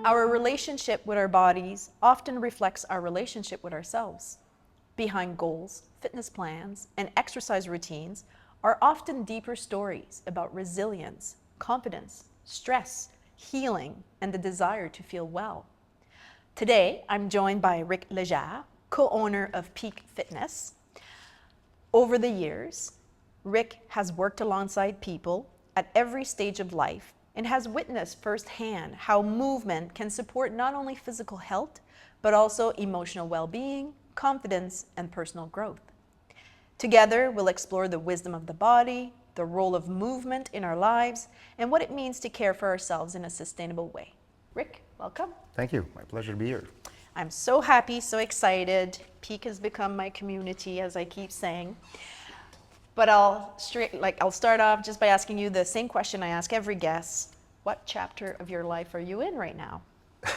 Our relationship with our bodies often reflects our relationship with ourselves. Behind goals, fitness plans, and exercise routines are often deeper stories about resilience, confidence, stress, healing, and the desire to feel well. Today, I'm joined by Rick Léger, co-owner of Peak Fitness. Over the years, Rick has worked alongside people at every stage of life and has witnessed firsthand how movement can support not only physical health, but also emotional well-being, confidence, and personal growth. Together, we'll explore the wisdom of the body, the role of movement in our lives, and what it means to care for ourselves in a sustainable way. Rick, welcome. Thank you. My pleasure to be here. I'm so happy, so excited. Peak has become my community, as I keep saying. But I'll start off just by asking you the same question I ask every guest. What chapter of your life are you in right now?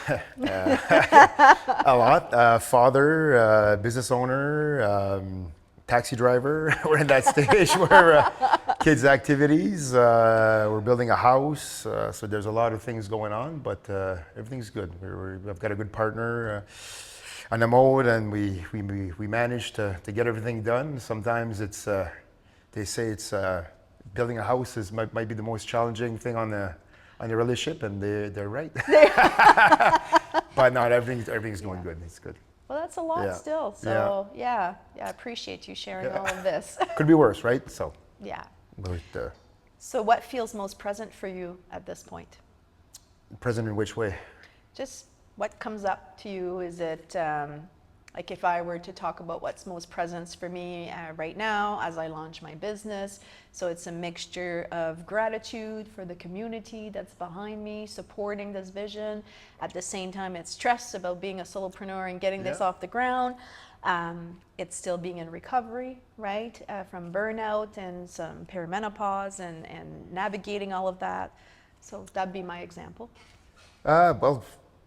A lot. Father, business owner, taxi driver. We're in that stage where kids' activities. We're building a house, so there's a lot of things going on, but everything's good. I've got a good partner on the mode, and we managed to get everything done. Sometimes it's they say it's building a house might be the most challenging thing on the relationship, and they're right. But not everything's going good. It's good. Well, that's a lot still. So yeah, I appreciate you sharing all of this. Could be worse, right? So yeah. But, so what feels most present for you at this point? present in which way? Just what comes up to you? Is it like if I were to talk about what's most present for me right now as I launch my business? So it's a mixture of gratitude for the community that's behind me, supporting this vision. At the same time, it's stress about being a solopreneur and getting this off the ground. It's still being in recovery, right? From burnout and some perimenopause and navigating all of that. So that'd be my example. Well,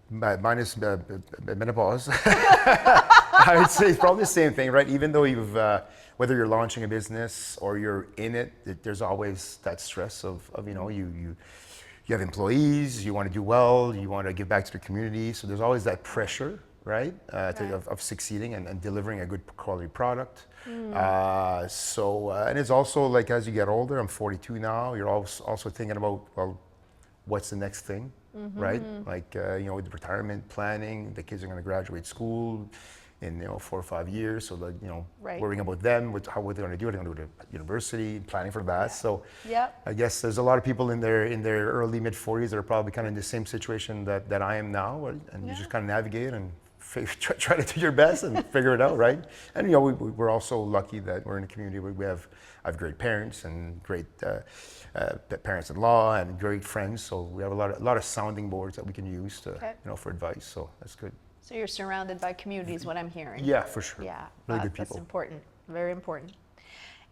minus menopause. I would say it's probably the same thing, right? Even though you've, whether you're launching a business or you're in it, there's always that stress of you have employees, you want to do well, you want to give back to the community. So there's always that pressure, right? Of succeeding and delivering a good quality product. And it's also like as you get older, I'm 42 now, you're also thinking about, well, what's the next thing? Right? Like, with the retirement planning, the kids are going to graduate school in, 4 or 5 years. So like, worrying about them, what they're going to do. They're going to go to university, planning for that. So I guess there's a lot of people in their early mid 40s that are probably kind of in the same situation that I am now. And you just kind of navigate and try to do your best and figure it out, right? And we're also lucky that we're in a community where I have great parents and great parents-in-law and great friends. So we have a lot of sounding boards that we can use to for advice. So that's good. So you're surrounded by community is what I'm hearing. Yeah, for sure. Yeah, really good people. That's important, very important.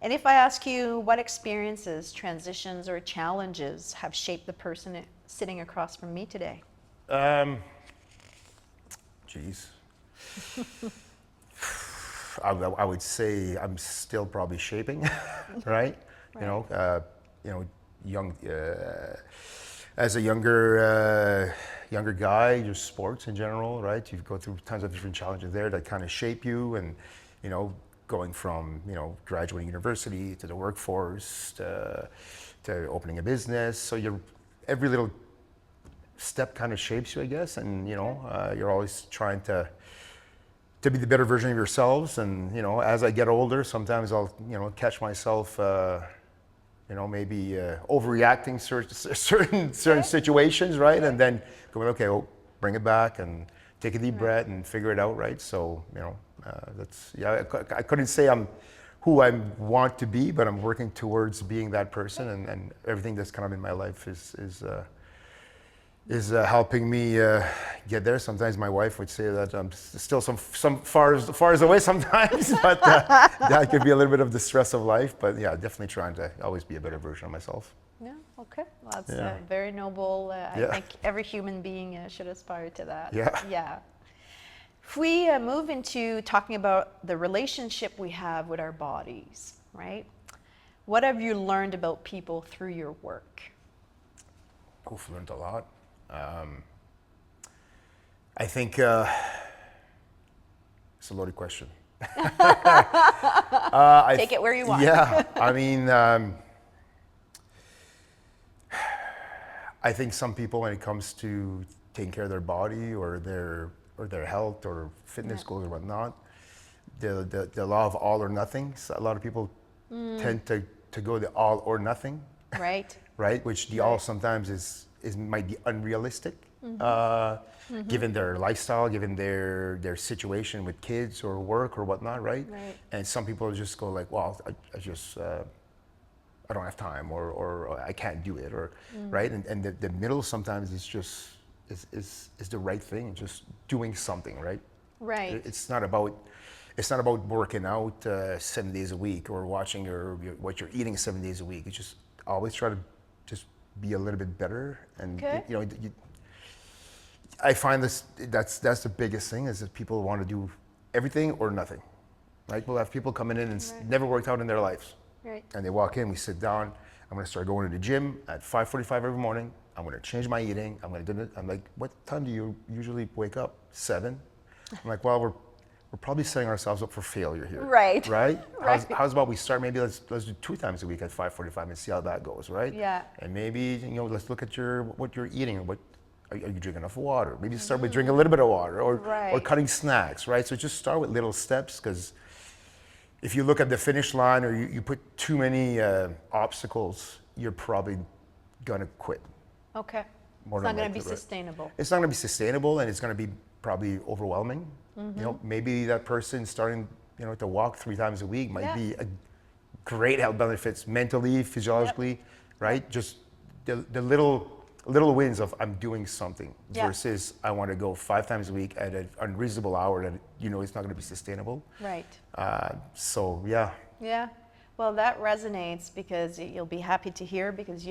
And if I ask you what experiences, transitions, or challenges have shaped the person sitting across from me today? Geez. I would say I'm still probably shaping, right? Young as a younger guy, just sports in general, right? You go through tons of different challenges there that kind of shape you, and going from graduating university to the workforce to opening a business. So every little step kind of shapes you, I guess, and you're always trying to be the better version of yourselves. And as I get older, sometimes I'll catch myself maybe overreacting certain situations, right? And then going, okay, bring it back and take a deep breath and figure it out, right? So I couldn't say I'm who I want to be, but I'm working towards being that person, and everything that's kind of in my life is helping me get there. Sometimes my wife would say that I'm still some far away sometimes, but that could be a little bit of the stress of life. But yeah, definitely trying to always be a better version of myself. Yeah, okay. Well, that's very noble. I think every human being should aspire to that. Yeah. If we move into talking about the relationship we have with our bodies, right? What have you learned about people through your work? I've learned a lot. I think it's a loaded question. Take it where you want. Yeah, I mean, I think some people, when it comes to taking care of their body or their health or fitness goals or whatnot, the law of all or nothing. So a lot of people tend to go the all or nothing, Right. right? Which the all sometimes is might be unrealistic, given their lifestyle, given their situation with kids or work or whatnot, right? Right. And some people just go like, well, I just I don't have time or I can't do it or right. And the middle sometimes is just is the right thing, just doing something, right? Right. It's not about working out 7 days a week or watching what you're eating 7 days a week. It's just always try to just be a little bit better. And Okay. I find that's the biggest thing is that people want to do everything or nothing. Right? We'll have people coming in and never worked out in their lives. Right. And they walk in, we sit down. I'm going to start going to the gym at 5:45 every morning. I'm going to change my eating. I'm going to do it. I'm like, what time do you usually wake up? 7. I'm like, well, we're probably setting ourselves up for failure here. Right. Right? Right. How's about we start maybe let's do 2 times a week at 5:45 and see how that goes, right? Yeah. And maybe let's look at what you're eating. What are you drinking enough water? Maybe start with drinking a little bit of water or Right. cutting snacks, right? So just start with little steps because if you look at the finish line or you put too many obstacles, you're probably gonna quit. Okay. More It's than not going to be likely, right? sustainable. It's not gonna be sustainable and it's gonna be probably overwhelming. Maybe that person starting, to walk 3 times a week might Yeah. be a great health benefits mentally, physiologically, right? Just the little wins of I'm doing something Yeah. versus I want to go 5 times a week at an unreasonable hour that it's not going to be sustainable. Right. So yeah, Yeah. Well, that resonates because you'll be happy to hear because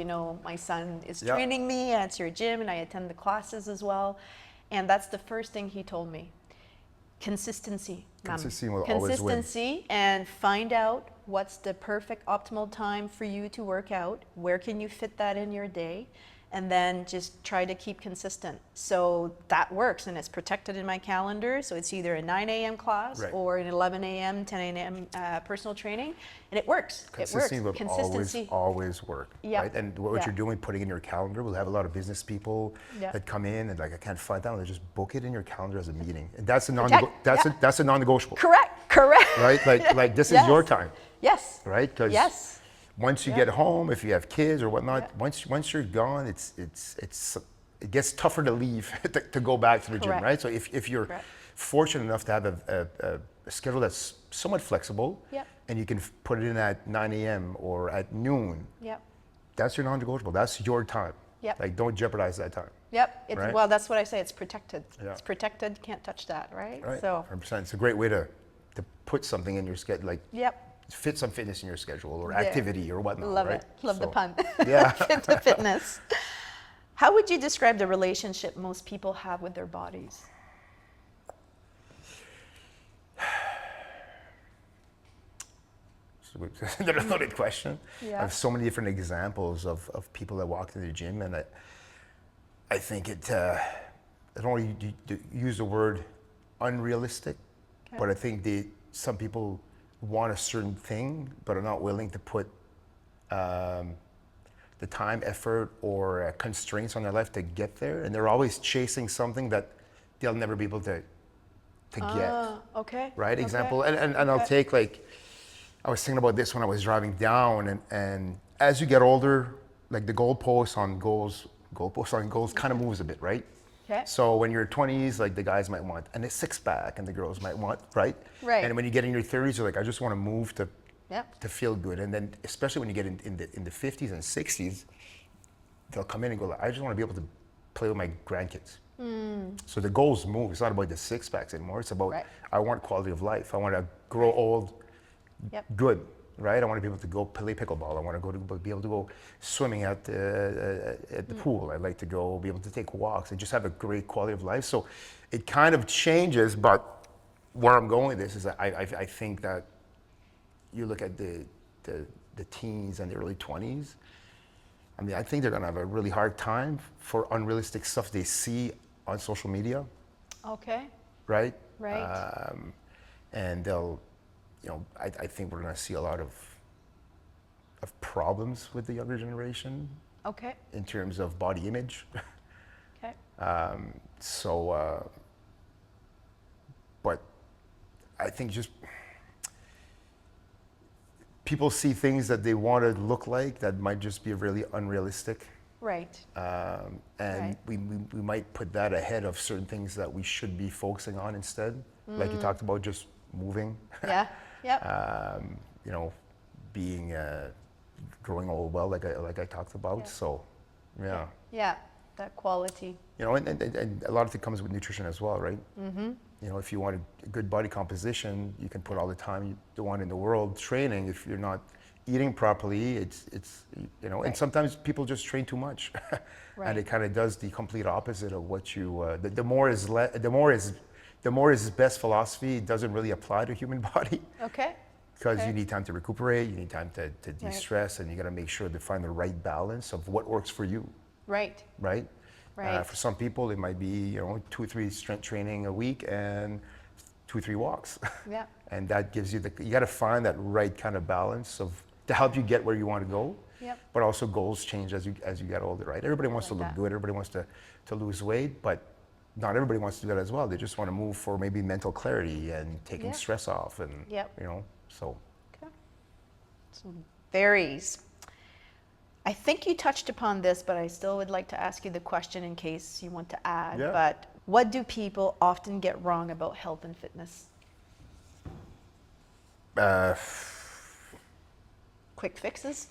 my son is Yeah. training me at your gym and I attend the classes as well. And that's the first thing he told me. Consistency. Ma'am. Consistency will always win. Consistency and find out what's the perfect optimal time for you to work out. Where can you fit that in your day? And then just try to keep consistent. So that works and it's protected in my calendar. So it's either a 9 a.m. class Right. or an 11 a.m., 10 a.m. Personal training. And it works. consistency It will works. Consistency. always work, Yeah. right? And what Yeah. you're doing, putting in your calendar, we'll have a lot of business people Yeah. that come in and like I can't find time. They just book it in your calendar as a meeting, and that's a non Yeah. that's a non-negotiable, Correct. right? Like this Yes. is your time, Yes. right? Because Yes. once you Yeah. get home, if you have kids or whatnot, Yeah. once you're gone, it gets tougher to leave to go back to the gym, Correct. right? So if you're Correct. fortunate enough to have a schedule that's somewhat flexible, Yep. and you can put it in at 9 a.m. or at noon, Yep. that's your non-negotiable. That's your time. Yep. Like don't jeopardize that time. Yep. Right. Well, that's what I say. It's protected. Yeah. It's protected. Can't touch that. Right. Right. So. 100%. It's a great way to put something in your schedule, like Yep. fit some fitness in your schedule or Yeah. activity or whatnot. Love right? it. Love the So, pun. Yeah. Fit the fitness. How would you describe the relationship most people have with their bodies? It's a loaded question. Yeah. I have so many different examples of people that walk to the gym, and I think I don't want to use the word unrealistic, Okay. but I think some people want a certain thing, but are not willing to put the time, effort, or constraints on their life to get there, and they're always chasing something that they'll never be able to get. Okay. Right? Okay. Example, and I'll Okay. take I was thinking about this when I was driving down, and as you get older, like the goalposts on goals kind of moves a bit, right? Okay. So when you're 20s, like the guys might want a 6-pack, and the girls might want, right? Right. And when you get in your 30s, you're like, I just want to move to Yep. feel good, and then especially when you get in the 50s and 60s, they'll come in and go, I just want to be able to play with my grandkids. So the goals move. It's not about the 6-packs anymore. It's about Right. I want quality of life. I want to grow old Yep. good, right? I want to be able to go play pickleball. I want to be able to go swimming at the pool. I like to go be able to take walks and just have a great quality of life. So it kind of changes, but where I'm going with this is that I think that you look at the teens and the early 20s. I mean, I think they're gonna have a really hard time for unrealistic stuff they see on social media. Okay. right? Right. And they'll, I think we're going to see a lot of problems with the younger generation Okay. in terms of body image. Okay. But I think just people see things that they want to look like that might just be really unrealistic. Right. And Right. we might put that ahead of certain things that we should be focusing on instead. Like you talked about, just moving. Yeah. Yep. Being growing old well, like I talked about. Yeah. So, yeah. Yeah. That quality. And a lot of it comes with nutrition as well, right? Mm-hmm. If you want a good body composition, you can put all the time you want in the world training. If you're not eating properly, it's Right. and sometimes people just train too much. Right. And it kind of does the complete opposite of what you, the more is best philosophy doesn't really apply to human body. Okay. Because Okay. you need time to recuperate, you need time to de-stress, and you got to make sure to find the right balance of what works for you, Right. right? Right. For some people, it might be 2 or 3 strength training a week and 2 or 3 walks, Yeah. and that gives you you got to find that right kind of balance to help you get where you want to go. Yep. But also goals change as you get older, right? Everybody wants to like look that. good, everybody wants to lose weight, but not everybody wants to do that as well. They just want to move for maybe mental clarity and taking Yeah. stress off, and Yep. so. Okay. So varies. I think you touched upon this, but I still would like to ask you the question in case you want to add. Yeah. But what do people often get wrong about health and fitness? Quick fixes?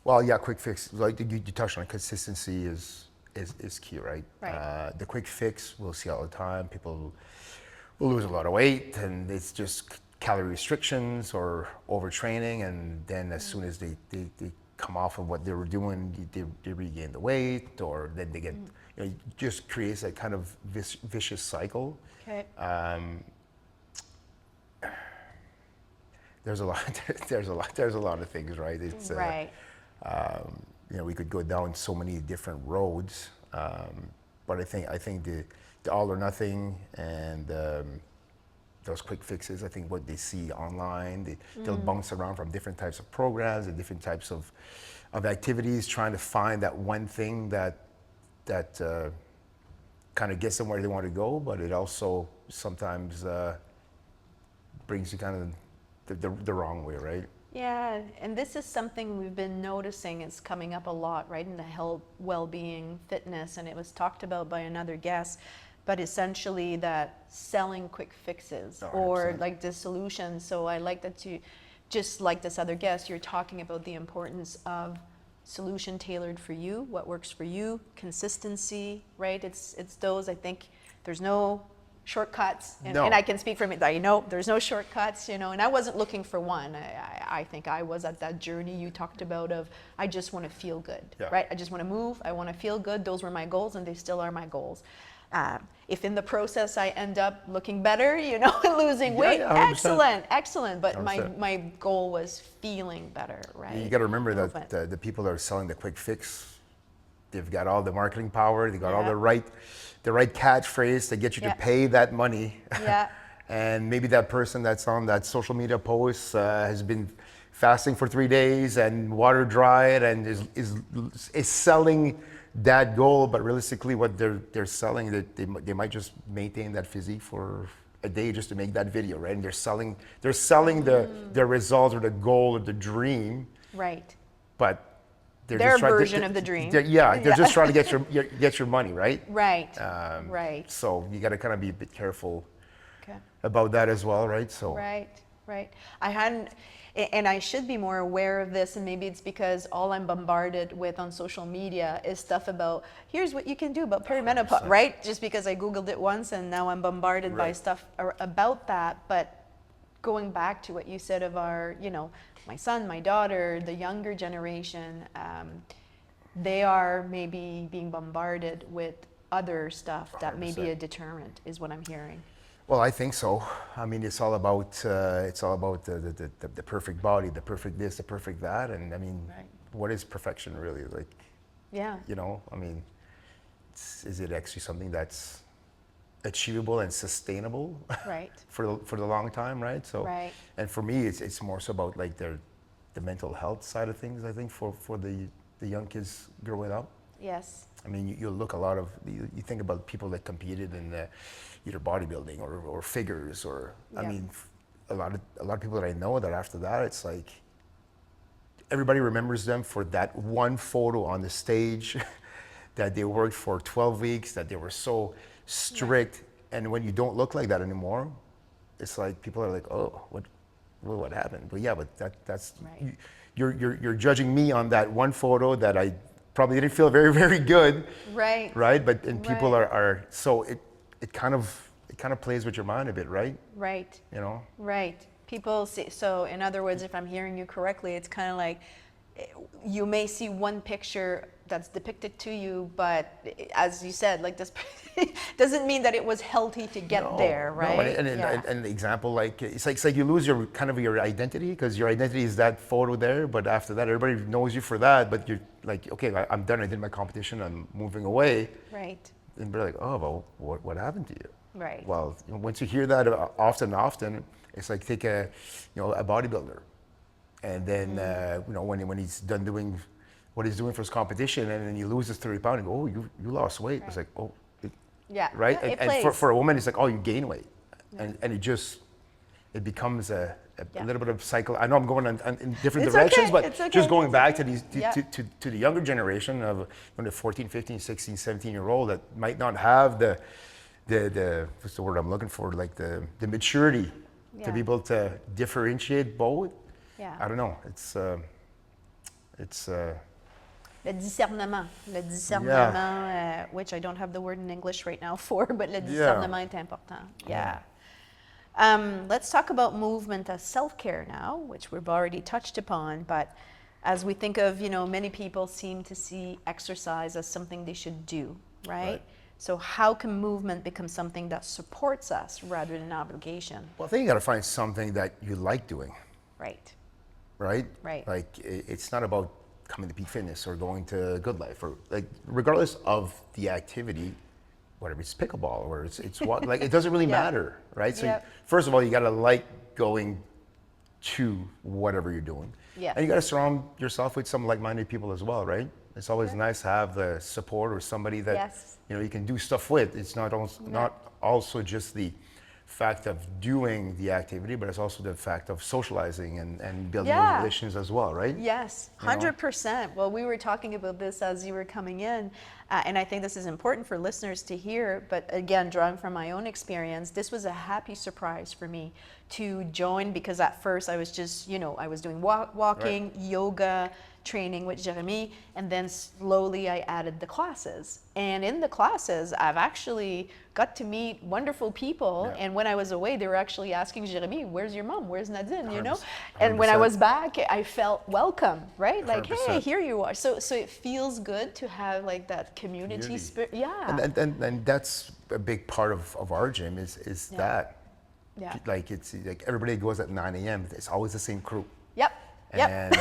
Well, yeah, quick fix. Like you touched on, consistency is key, right? Right. The quick fix we'll see all the time. People will lose a lot of weight, and it's just calorie restrictions or overtraining, and then as soon as they come off of what they were doing, they regain the weight, or then they get, it just creates a kind of vicious cycle. Okay. There's a lot of things, right? It's Right. we could go down so many different roads, but I think the all or nothing and those quick fixes, I think what they see online, they'll bounce around from different types of programs and different types of activities, trying to find that one thing that kind of gets them where they want to go, but it also sometimes brings you kind of the wrong way, right? Yeah, and this is something we've been noticing is coming up a lot, right, in the health, well-being, fitness, and it was talked about by another guest, but essentially that selling quick fixes or 100%. like the solutions. So I like that you, just like this other guest, you're talking about the importance of solution tailored for you, what works for you, consistency, right? It's those, I think there's no shortcuts, and, No. and I can speak from it. There's no shortcuts, and I wasn't looking for one. I think I was at that journey you talked about of I just want to feel good, Yeah. right? I just want to move. I want to feel good. Those were my goals, and they still are my goals. If in the process I end up looking better, losing weight, yeah, 100%. excellent. But 100%. my goal was feeling better, right? You got to remember Movement. that the people that are selling the quick fix, they've got all the marketing power, they got all Yeah. the right catchphrase to get you Yeah. to pay that money. Yeah. And maybe that person that's on that social media post has been fasting for 3 days and water dried and is selling that goal, but realistically what they're selling, that they might just maintain that physique for a day just to make that video, right? And they're selling the result or the goal or the dream, Right. but they're Their just trying version of the dream. they're just trying to get your money, right? Right. Right. So you got to kind of be a bit careful Okay. about that as well, right? So Right. I hadn't, and I should be more aware of this, and maybe it's because all I'm bombarded with on social media is stuff about, here's what you can do about perimenopause, 100%. right? Just because I Googled it once and now I'm bombarded by Right. stuff about that. But going back to what you said of our, my son, my daughter, the younger generation, they are maybe being bombarded with other stuff that may be 100%. a deterrent, is what I'm hearing. Well, I think so. I mean, it's all about the perfect body, the perfect this, the perfect that, and I mean, Right. what is perfection really? Like, Yeah. I mean, is it actually something that's achievable and sustainable Right. for the long time, right? So, Right. and for me, it's more so about like the mental health side of things. I think for the young kids growing up. Yes. I mean, you look a lot of you think about people that competed in either bodybuilding or figures or I Yeah. mean, a lot of people that I know that after that it's like everybody remembers them for that one photo on the stage that they worked for 12 weeks, that they were so strict, and when you don't look like that anymore, it's like people are like, oh, what happened? But yeah, but that's Right. you're judging me on that one photo that I probably didn't feel very, very good, Right. right? But and people Right. are so it kind of plays with your mind a bit, right? Right. You know? Right. People see, so in other words, if I'm hearing you correctly, it's kind of like you may see one picture that's depicted to you, but as you said, like this doesn't mean that it was healthy to get there, right? No, and the example, like it's like you lose your kind of your identity because your identity is that photo there, but after that, everybody knows you for that. But you're like, okay, I'm done. I did my competition. I'm moving away. Right. And they're like, oh, well, what happened to you? Right. Well, once you hear that often, it's like take a bodybuilder, and then when he's done doing what he's doing for his competition, and then he loses 30 pounds, and go, oh, you lost weight. It's like, oh, Yeah. right? Yeah, it And plays. for a woman, it's like, oh, you gain weight, and it becomes a Yeah. little bit of cycle. I know I'm going in different It's directions, okay, but it's okay, just going it's back okay. to these Yeah. to the younger generation of the 14, 15, 16, 17-year-old that might not have the what's the word I'm looking for, like the maturity Yeah. to be able to differentiate both. Yeah. I don't know. It's Le discernement, which I don't have the word in English right now for, but le discernement est important. Yeah. Let's talk about movement as self-care now, which we've already touched upon. But as we think of, many people seem to see exercise as something they should do, right? So how can movement become something that supports us rather than an obligation? Well, I think you got to find something that you like doing, Right. right? Right. Like it's not about coming to Peak Fitness or going to Good Life or like regardless of the activity, whatever it's pickleball or it's what like it doesn't really Yeah. matter, right? So Yep. first of all, you got to like going to whatever you're doing, Yes. and you got to surround yourself with some like-minded people as well, right? It's always nice to have the support or somebody that Yes. you can do stuff with. It's not also just the fact of doing the activity, but it's also the fact of socializing and building Yeah. those relations as well, right? Yes, 100%. Well, we were talking about this as you were coming in, and I think this is important for listeners to hear. But again, drawing from my own experience, this was a happy surprise for me to join because at first I was just, I was doing walking, yoga, training with Jeremy, and then slowly I added the classes. And in the classes, I've actually got to meet wonderful people. Yeah. And when I was away, they were actually asking Jeremy, "Where's your mom? Where's Nadine?" You know. 100%. And when I was back, I felt welcome, right? Like, hey, 100%. here you are. So it feels good to have like that community spirit. Yeah. And that's a big part of our gym is that. Yeah. Like it's like everybody goes at 9 a.m. It's always the same crew. Yep. Yep. And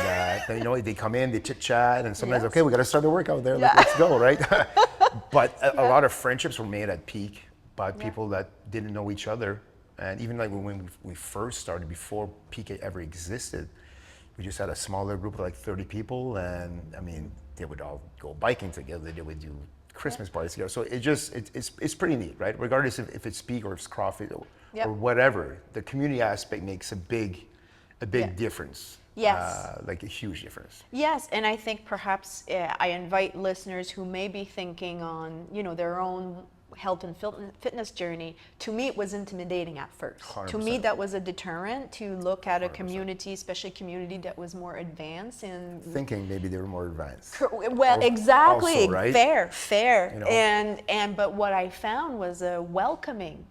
then, they come in, they chit chat, and sometimes Yes. okay, we got to start the workout there. Yeah. Like, let's go, right? But a lot of friendships were made at Peak by people that didn't know each other, and even like when we first started, before Peak ever existed, we just had a smaller group of like 30 people, and I mean they would all go biking together, they would do Christmas parties together. So it's pretty neat, right? Regardless if it's Peak or it's CrossFit or whatever, the community aspect makes a big difference. Yes. Like a huge difference. Yes, and I think perhaps I invite listeners who may be thinking on, their own health and fitness journey. To me, it was intimidating at first. 100%. To me, that was a deterrent to look at a community, especially a community that was more advanced in Thinking maybe they were more advanced. Well, exactly. Also, right? Fair. You know? And but what I found was a welcoming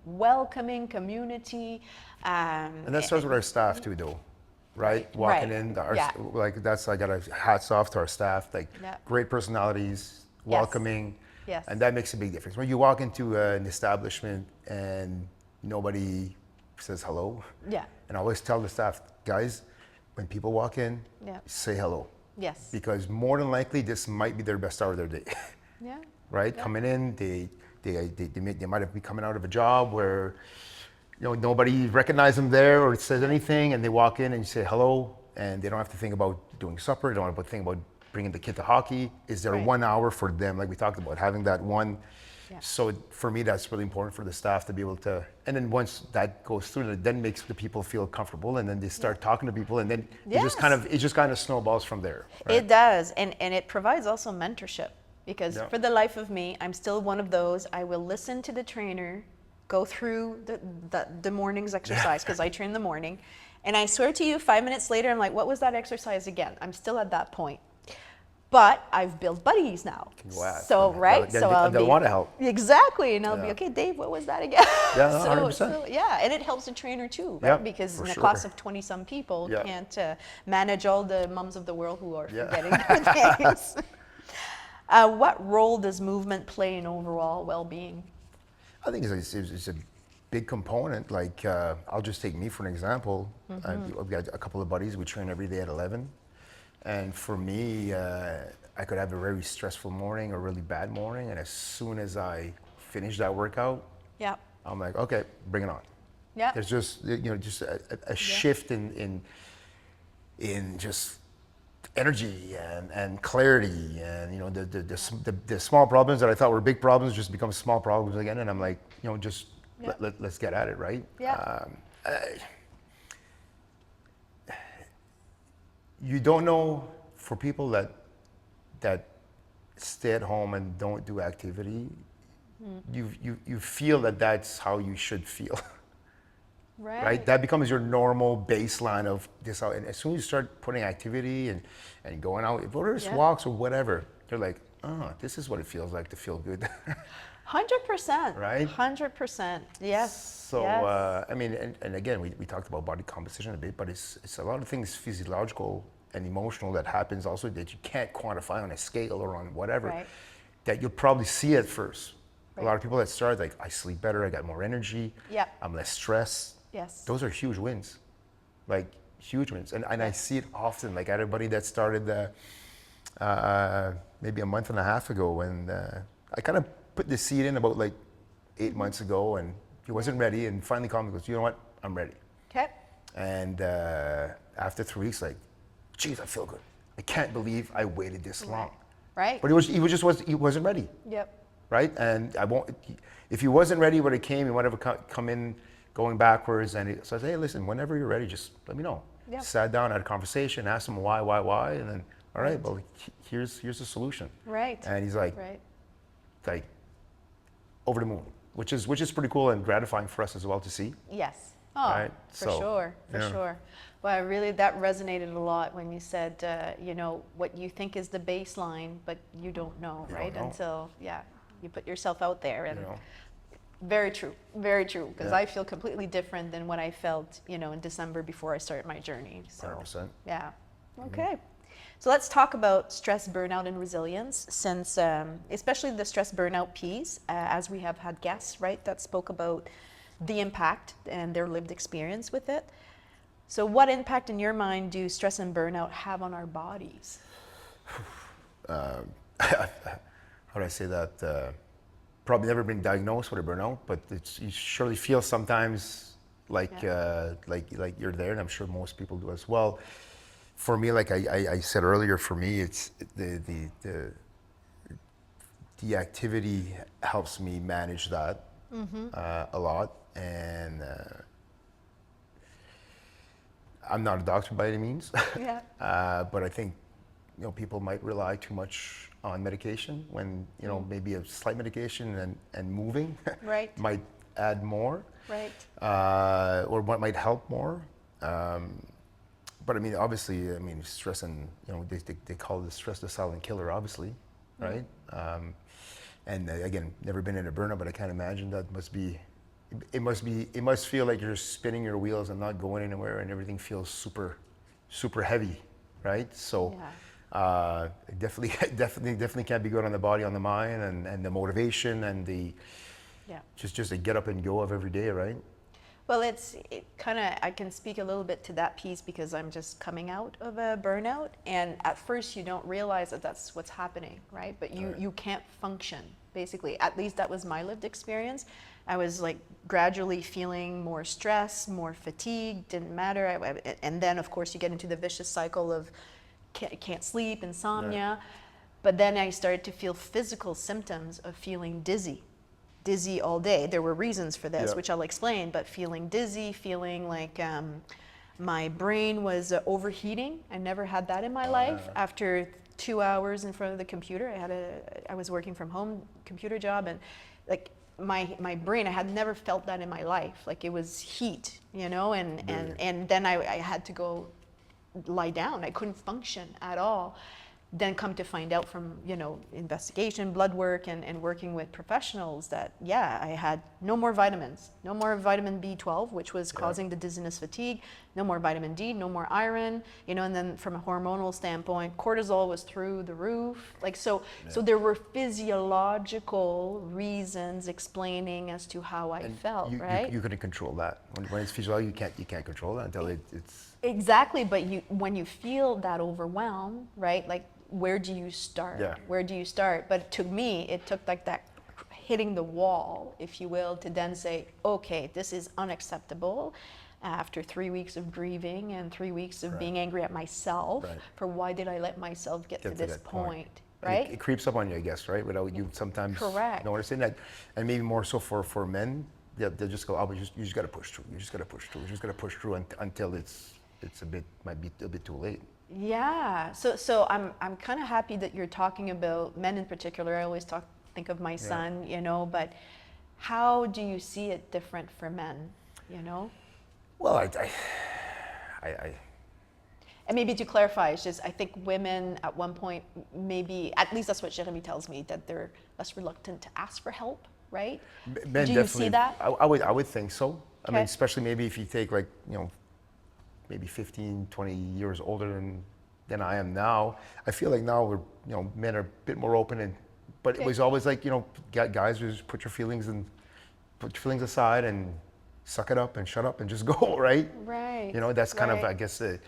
community. And that starts with our staff too, though, right? Walking in, like I got a hats off to our staff, like great personalities, welcoming, Yes. and that makes a big difference. When you walk into an establishment and nobody says hello, and I always tell the staff, guys, when people walk in, say hello. Yes. Because more than likely, this might be their best hour of their day. Yeah. Right? Coming in, they they might have been coming out of a job where, nobody recognized them there or says anything, and they walk in and you say hello, and they don't have to think about doing supper, they don't have to think about bringing the kid to hockey. Is there Right. 1 hour for them, like we talked about, having that one? Yeah. So for me, that's really important for the staff to be able to, and then once that goes through, it then makes the people feel comfortable, and then they start talking to people, and then it just Yes. kind of snowballs from there. Right? It does, and it provides also mentorship, because Yeah. for the life of me, I'm still one of those. I will listen to the trainer go through the morning's exercise, because I train in the morning, and I swear to you, 5 minutes later, I'm like, what was that exercise again? I'm still at that point. But I've built buddies now. Wow. So, right? They'll- So I'll they'll be, want to help. Exactly. And I'll be, Yeah. okay, Dave, what was that again? Yeah, no, 100%. So, yeah, and it helps the trainer too, right? Yeah, because for in a sure. class of 20 some people Yeah. can't manage all the mums of the world who are Yeah. forgetting their names. What role does movement play in overall well-being? I think it's a big component. Like, I'll just take me for an example. I've got a couple of buddies. We train every day at 11. And for me, I could have a very stressful morning or really bad morning. And as soon as I finish that workout, Yeah. I'm like, okay, bring it on. Yeah. There's just, just a shift in just energy and clarity, and the small problems that I thought were big problems just become small problems again, and I'm like, just Yeah. let's get at it, right? Yeah. You don't know, for people that stay at home and don't do activity, you feel that that's how you should feel. Right. Right? That becomes your normal baseline of this. And as soon as you start putting activity and going out, whether it's Yeah. walks or whatever, you're like, oh, this is what it feels like to feel good. 100%. Right? 100%. Yes. So, yes. I mean, and again, we talked about body composition a bit, but it's a lot of things physiological and emotional that happens also that you can't quantify on a scale or on whatever, Right. that you'll probably see at first. A Right. lot of people that start, like, I sleep better, I got more energy, Yep. I'm less stressed. Yes. Those are huge wins, like huge wins. And I see it often, like everybody that started maybe a month and a half ago, and I kind of put the seed in about like 8 months ago, and he wasn't ready, and finally called me and goes, you know what, I'm ready. Okay. And after 3 weeks, like, geez, I feel good. I can't believe I waited this long. Right. But he wasn't ready, Yep. right? And if he wasn't ready when it came, he would have come in going backwards. And so I said, hey, listen, whenever you're ready, just let me know. Yeah. Sat down, had a conversation, asked him why, and then, all right, well, here's the solution. Right. And he's like, Right. over the moon, which is pretty cool and gratifying for us as well to see. Yes. Oh, Right, for so, sure, for yeah. sure. Well, really, that resonated a lot when you said, what you think is the baseline, but you don't know, You right? don't know. Until, you put yourself out there. And You know? very true, because Yeah. I feel completely different than what I felt, in December before I started my journey. So, 100%. yeah. Okay. So let's talk about stress, burnout, and resilience, since especially the stress burnout piece, as we have had guests, right, that spoke about the impact and their lived experience with it. So what impact in your mind do stress and burnout have on our bodies? How do I say that? Probably never been diagnosed with a burnout, but you surely feel sometimes like you're there, and I'm sure most people do as well. For me, like I said earlier, for me, it's the activity helps me manage that a lot, and I'm not a doctor by any means, Yeah. but I think people might rely too much on medication when maybe a slight medication and moving Right. might add more, Right. or what might help more. But I mean, obviously, stress, and they call the stress the silent killer, obviously, right? And again, never been in a burnout, but I can't imagine that it must feel like you're spinning your wheels and not going anywhere, and everything feels super heavy, right? So it definitely can't be good on the body, on the mind, and the motivation, and the just to get up and go of every day, right? Well, it kind of, I can speak a little bit to that piece because I'm just coming out of a burnout. And at first you don't realize that that's what's happening, right? But you can't function, basically. At least that was my lived experience. I was like gradually feeling more stress, more fatigue, didn't matter. And then of course you get into the vicious cycle of can't sleep, insomnia. But then I started to feel physical symptoms of feeling dizzy all day. There were reasons for this, which I'll explain, but feeling dizzy, feeling like my brain was overheating. I never had that in my life. After 2 hours in front of the computer, I was working from home, computer job, and like my brain, I had never felt that in my life. Like it was heat, you know, and then I had to go lie down. I couldn't function at all. Then come to find out from, you know, investigation, blood work, and working with professionals that, I had no more vitamins, no more vitamin B12, which was causing the dizziness, fatigue, no more vitamin D, no more iron, you know, and then from a hormonal standpoint, cortisol was through the roof. Like, so there were physiological reasons explaining as to how I felt, right? You couldn't control that. When it's physiological, you can't control that until it's... Exactly, but when you feel that overwhelm, right, like, where do you start? Where do you start? But to me, it took like that hitting the wall, if you will, to then say, okay, this is unacceptable. After 3 weeks of grieving and 3 weeks of being angry at myself for why did I let myself get to this point, right? It creeps up on you, I guess, right? Without you sometimes noticing that. And maybe more so for men, they'll just go, oh, you just got to push through. You just got to push through. You just got to push through until might be a bit too late. Yeah, so I'm kind of happy that you're talking about men in particular. I always think of my son, you know, but how do you see it different for men, you know? Well, and maybe to clarify, it's just I think women at one point, maybe, at least that's what Jeremy tells me, that they're less reluctant to ask for help, right? Men do you see that? I would think so. I mean, especially maybe if you take like, you know, maybe 15, 20 years older than I am now. I feel like now men are a bit more open, but it was always like, you know, guys just put your feelings aside and suck it up and shut up and just go, right? Right. You know, that's kind of, I guess, a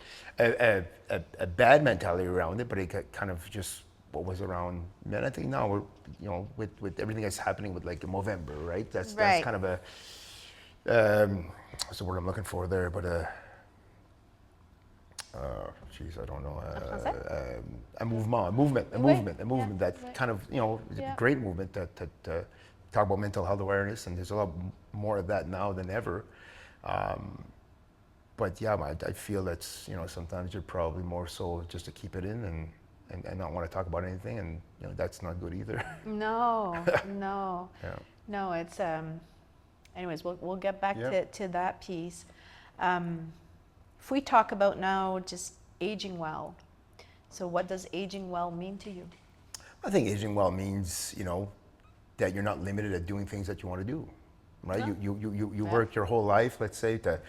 bad mentality around it, but it kind of just what was around men. I think now we're, you know, with everything that's happening with like Movember, right? That's kind of a, what's the word I'm looking for there, but I don't know. A movement that kind of, you know, great movement that talk about mental health awareness, and there's a lot more of that now than ever. But yeah, I feel that's, you know, sometimes you're probably more so just to keep it in and not want to talk about anything, and you know that's not good either. No. No, it's anyways, we'll get back to that piece. If we talk about now just aging well, so what does aging well mean to you? I think aging well means, you know, that you're not limited at doing things that you want to do, right? You work your whole life, let's say, to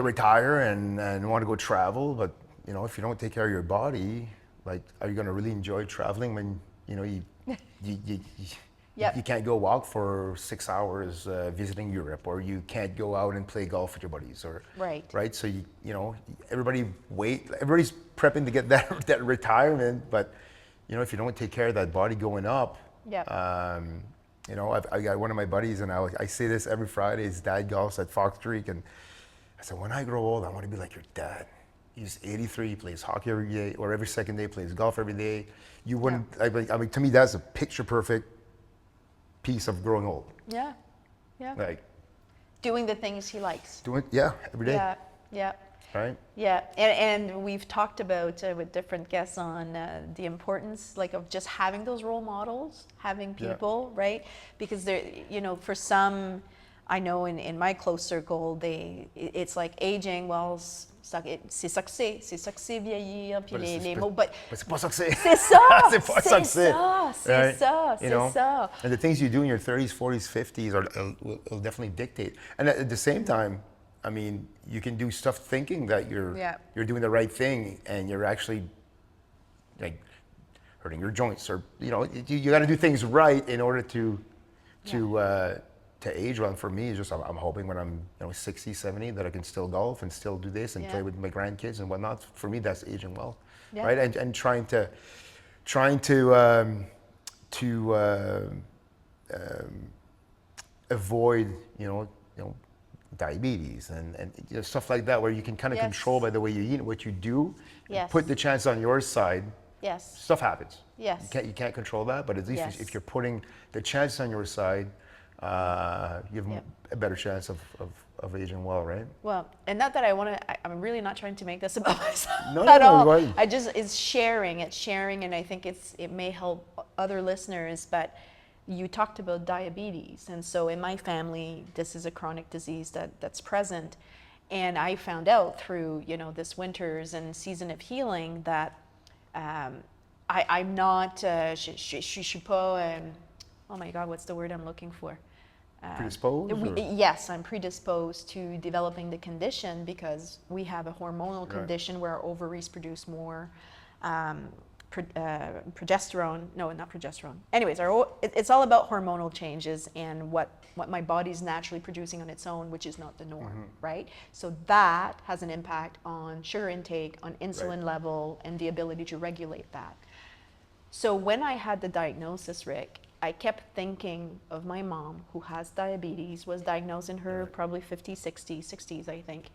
retire and want to go travel, but you know, if you don't take care of your body, like, are you going to really enjoy traveling when, you know, you can't go walk for 6 hours visiting Europe, or you can't go out and play golf with your buddies, or right. So you know, everybody's prepping to get that retirement, but you know, if you don't take care of that body going up, you know, I got one of my buddies, and I say this every Friday. His dad golfs at Fox Creek, and I said, when I grow old, I want to be like your dad. He's 83, he plays hockey every day, or every second day, plays golf every day. You wouldn't. I mean, to me, that's a picture perfect piece of growing old. Yeah. Like doing the things he likes. Every day. Yeah. Right. Yeah, and we've talked about with different guests on the importance, like, of just having those role models, having people, right? Because there, you know, for some, I know in my close circle, it's like aging. Well, c'est succès, vieillir, puis les mots, but c'est pas succès. C'est ça, c'est ça. And the things you do in your 30s, 40s, 50s will definitely dictate. And at the same time, I mean, you can do stuff thinking that you're doing the right thing, and you're actually like hurting your joints, or you know, you got to do things right in order to to age. Well, for me, it's just I'm hoping when I'm 60, 70 that I can still golf and still do this and play with my grandkids and whatnot. For me, that's aging well, right? And trying to avoid diabetes and stuff like that, where you can kind of control by the way you eat, what you do, put the chance on your side. Yes. Stuff happens. Yes. You can't control that, but at least if you're putting the chance on your side, you have a better chance of aging well, right? Well, and not that I'm really not trying to make this about myself No, at no, all. right. It's sharing, and I think it may help other listeners, but you talked about diabetes, and so in my family, this is a chronic disease that's present, and I found out through this winter's and season of healing that I'm not je suis pas oh my God, what's the word I'm looking for? Predisposed? Yes, I'm predisposed to developing the condition because we have a hormonal condition where our ovaries produce more progesterone. No, not progesterone. Anyways, it's all about hormonal changes and what my body's naturally producing on its own, which is not the norm, right? So that has an impact on sugar intake, on insulin level, and the ability to regulate that. So when I had the diagnosis, Rick, I kept thinking of my mom, who has diabetes, was diagnosed in her probably 50s, 60s, I think.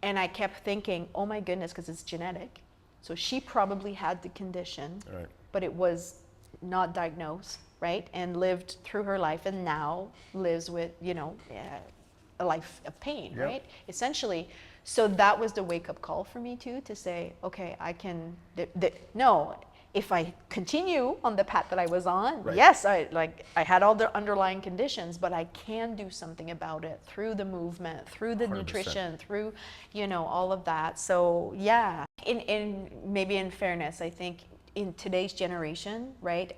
And I kept thinking, oh my goodness, because it's genetic. So she probably had the condition, but it was not diagnosed, right? And lived through her life and now lives with, a life of pain, right? Essentially. So that was the wake-up call for me too, to say, okay, I can, no, if I continue on the path that I was on, yes, I had all the underlying conditions, but I can do something about it through the movement, through the 100%. Nutrition, through, all of that. So yeah, in maybe in fairness, I think in today's generation, right?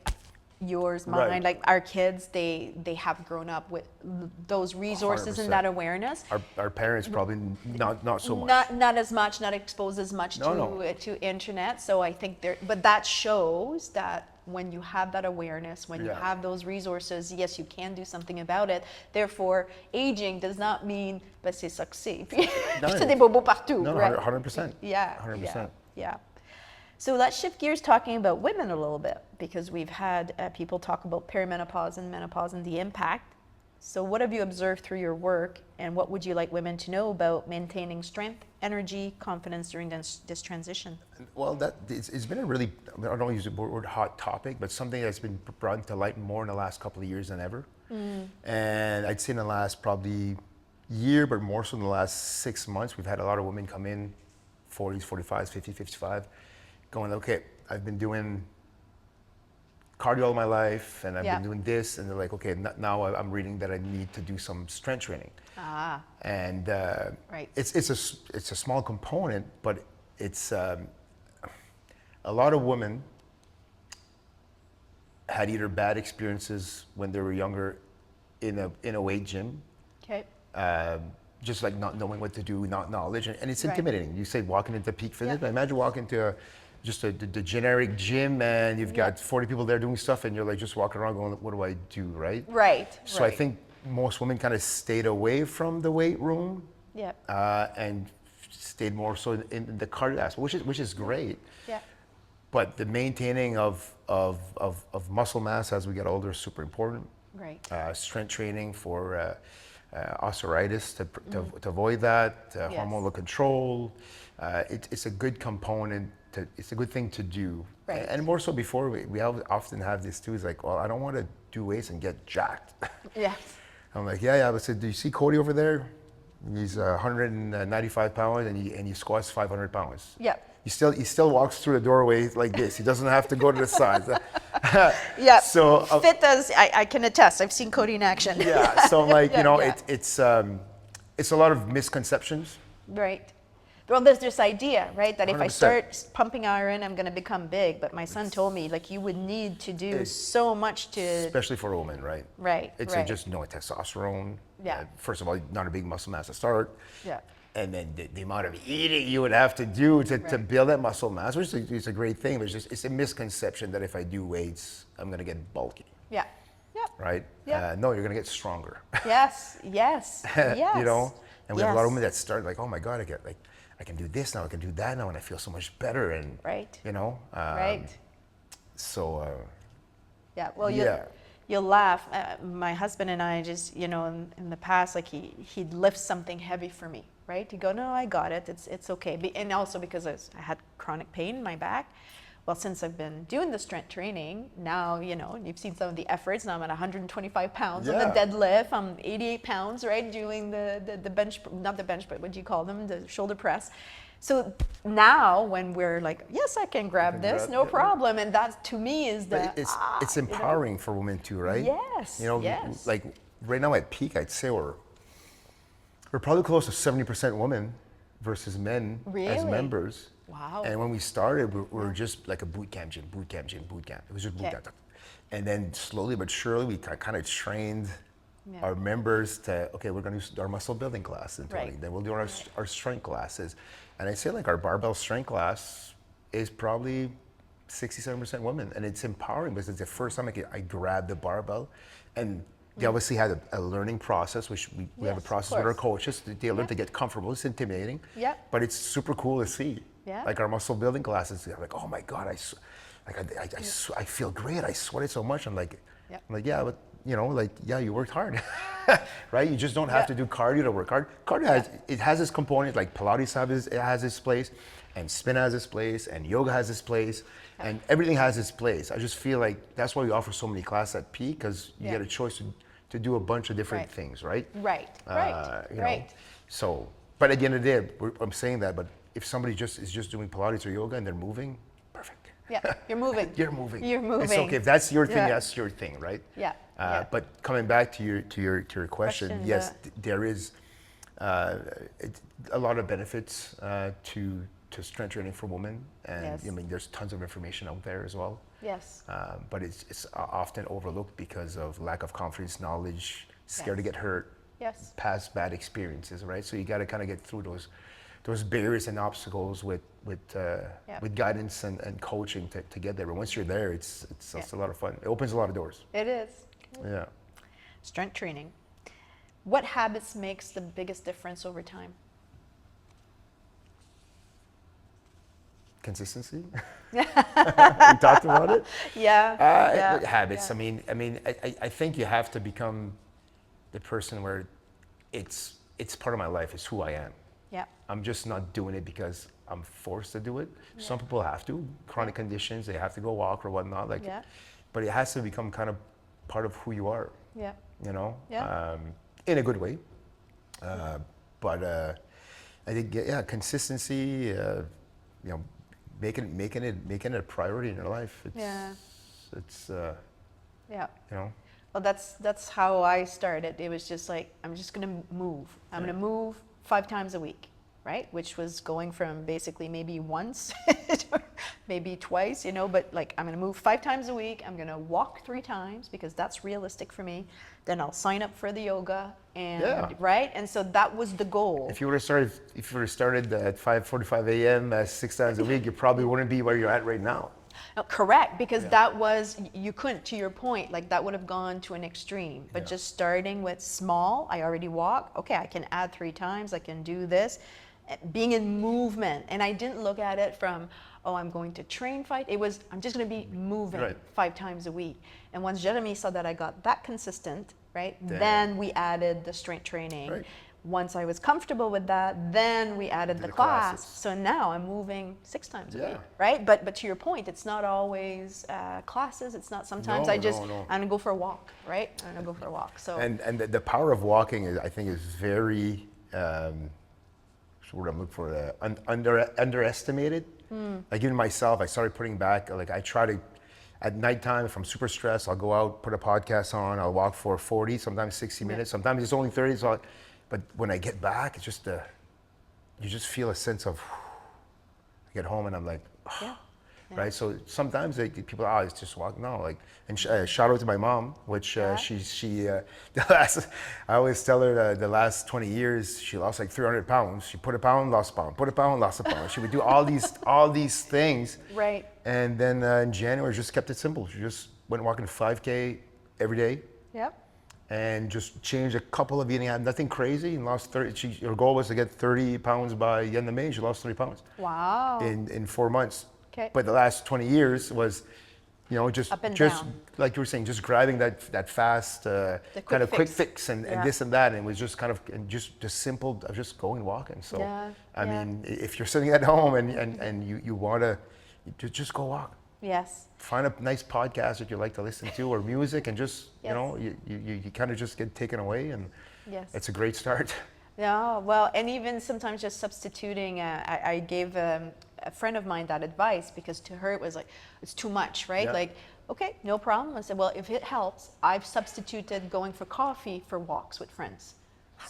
Yours, mine, like our kids, they have grown up with those resources 100%. And that awareness. Our parents probably not so much. Not as much, not exposed as much to internet. So I think but that shows that when you have that awareness, when you have those resources, yes, you can do something about it. Therefore, aging does not mean c'est succès. C'est des bobos partout. No, right? 100%. Yeah. 100%. Yeah. So let's shift gears talking about women a little bit, because we've had people talk about perimenopause and menopause and the impact. So what have you observed through your work, and what would you like women to know about maintaining strength, energy, confidence during this transition? Well, it's been a really, I don't want to use the word hot topic, but something that's been brought to light more in the last couple of years than ever. And I'd say in the last probably year, but more so in the last 6 months, we've had a lot of women come in, 40s, 45s, 50s, 55, going, okay, I've been doing cardio all my life, and I've been doing this, and they're like, okay, now I'm reading that I need to do some strength training. And it's a small component, but it's a lot of women had either bad experiences when they were younger in a weight gym. Just like not knowing what to do, not knowledge, and it's intimidating. You say walking into Peak Fitness, but imagine walking to just the generic gym, and you've got 40 people there doing stuff, and you're like just walking around going, what do I do, right? So I think most women kind of stayed away from the weight room, and stayed more so in the cardio aspect, which is great. But the maintaining of muscle mass as we get older is super important. Strength training for osteoarthritis to avoid that, hormonal control. It's a good component. It's a good thing to do. And more so before, we often have this too, is like, well, I don't want to do weights and get jacked. I'm like, but I said, do you see Cody over there? He's 195 pounds and he squats 500 pounds. He still walks through the doorway like this. He doesn't have to go to the sides. So fit as I can attest. I've seen Cody in action. So I'm like, it's a lot of misconceptions. Well, there's this idea, right, that if 100%. I start pumping iron, I'm going to become big. But my son told me, like, you would need to do so much to... Especially for a woman, right? It's just no testosterone. First of all, not a big muscle mass to start. And then the amount of eating you would have to do to build that muscle mass, which is a great thing. But it's a misconception that if I do weights, I'm going to get bulky. right? Yeah. No, you're gonna get stronger. Yes, yes, yes. You know, and we have a lot of Yes. women that start like, oh my God, I can do this now, I can do that now, and I feel so much better, and Right. you know, Right. so Yeah. Well, yeah. you'll laugh. My husband and I just, in the past, like he'd lift something heavy for me, right? He'd go, no, I got it. It's okay. And also because I had chronic pain in my back. Well, since I've been doing the strength training, now, you've seen some of the efforts. Now I'm at 125 pounds on the Yeah. deadlift. I'm 88 pounds, right? Doing the bench, not the bench, but what do you call them? The shoulder press. So now when we're like, yes, I can grab this, no problem. And that to me is the, But it's empowering for women too, right? Yes, You know, yes. like right now at peak, I'd say we're probably close to 70% women versus men as Really? members. Wow. And when we started, we were just like a boot camp gym. It was just boot Okay. camp. And then slowly but surely, we kind of trained Yeah. our members to, okay, we're going to do our muscle building class in 20. Right. Then we'll do our strength classes. And I'd say like our barbell strength class is probably 67% women. And it's empowering because it's the first time I grabbed the barbell. And they obviously had a learning process, which we have a Yes, of process with our course. coaches. They learn to get comfortable. It's intimidating, Yeah. but it's super cool to see. Yeah. Like our muscle building classes, they're like, oh my God, I feel great. I sweated so much. Yeah. I'm like, yeah, but you worked hard, right? You just don't have Yeah. to do cardio to work hard. Cardio has its components, like Pilates has its place, and spin has its place, and yoga has its place, and everything has its place. I just feel like that's why we offer so many classes at Peak, because you Yeah. get a choice to do a bunch of different Right. things, right? Right, right, You know, right. so, but at the end of the day, I'm saying that, but if somebody is just doing Pilates or yoga and they're moving, perfect. Yeah, you're moving. You're moving. You're moving. It's okay if that's your thing. Yeah. That's your thing, right? Yeah, yeah. But coming back to your question, Question, yes, there is a lot of benefits to strength training for women, and Yes. I mean, there's tons of information out there as well. Yes. But it's often overlooked because of lack of confidence, knowledge, scared to Yes. get hurt, Yes. past bad experiences, right? So you got to kind of get through those barriers and obstacles with guidance and coaching to get there. But once you're there, it's a lot of fun. It opens a lot of doors. It is. Yeah. Strength training. What habits makes the biggest difference over time? Consistency. We talked about it. Yeah. Habits. Yeah. I mean, I think you have to become the person where it's part of my life. It's who I am. Yeah. I'm just not doing it because I'm forced to do it. Some people have to. Chronic conditions, they have to go walk or whatnot. Yeah. But it has to become kind of part of who you are. Yeah. You know. Yeah. In a good way. But I think consistency. Making it a priority in your life. It's Yeah. you know. Well, that's how I started. It was just like, I'm just gonna move. I'm gonna move 5 times a week, right? Which was going from basically maybe once, maybe twice, but like I'm gonna move 5 times a week. I'm gonna walk 3 times because that's realistic for me. Then I'll sign up for the yoga right? And so that was the goal. If you would have started at 5:45 a.m. 6 times a week, you probably wouldn't be where you're at right now. No, correct, because that was, you couldn't, to your point, like that would have gone to an extreme. But just starting with small, I already walk, okay, I can add 3 times, I can do this. Being in movement, and I didn't look at it from, oh, I'm going to train 5. It was, I'm just going to be moving 5 times a week. And once Jeremy saw that I got that consistent, right, then we added the strength training. Right. Once I was comfortable with that, then we added the class. classes. So now I'm moving 6 times a Yeah. week, right? But to your point, it's not always classes. It's not sometimes No, I'm gonna go for a walk, right? I'm gonna go for a walk. So And the power of walking is, I think, is very what's the word I'm looking for, underestimated. Like even myself, I started putting back, like I try to, at nighttime, if I'm super stressed, I'll go out, put a podcast on, I'll walk for 40, sometimes 60 minutes, sometimes it's only 30. But when I get back, it's just you just feel a sense of, I get home and I'm like, right? So sometimes people, it's just walk. No, like, and shout out to my mom, which the last, I always tell her the last 20 years, she lost like 300 pounds. She put a pound, lost a pound, put a pound, lost a pound. She would do all these things. right. And then in January, just kept it simple. She just went walking 5K every day, Yep. and just changed a couple of eating habits, nothing crazy, and lost 30. Her goal was to get 30 pounds by the end of May. She lost 30 pounds Wow. in 4 months. Okay. But the last 20 years was, just Up and just down. like you were saying, just grabbing that fast kind of quick fix and this and that, and it was just kind of and just simple of just going walking. So Yeah, I yeah. mean, if you're sitting at home and you want to just go walk. Yes. Find a nice podcast that you like to listen to, or music, and just Yes. you kind of just get taken away, and Yes. it's a great start. Yeah, well, and even sometimes just substituting. I gave a friend of mine that advice because to her it was like, it's too much, right? Yeah. Like, okay, no problem. I said, well, if it helps, I've substituted going for coffee for walks with friends.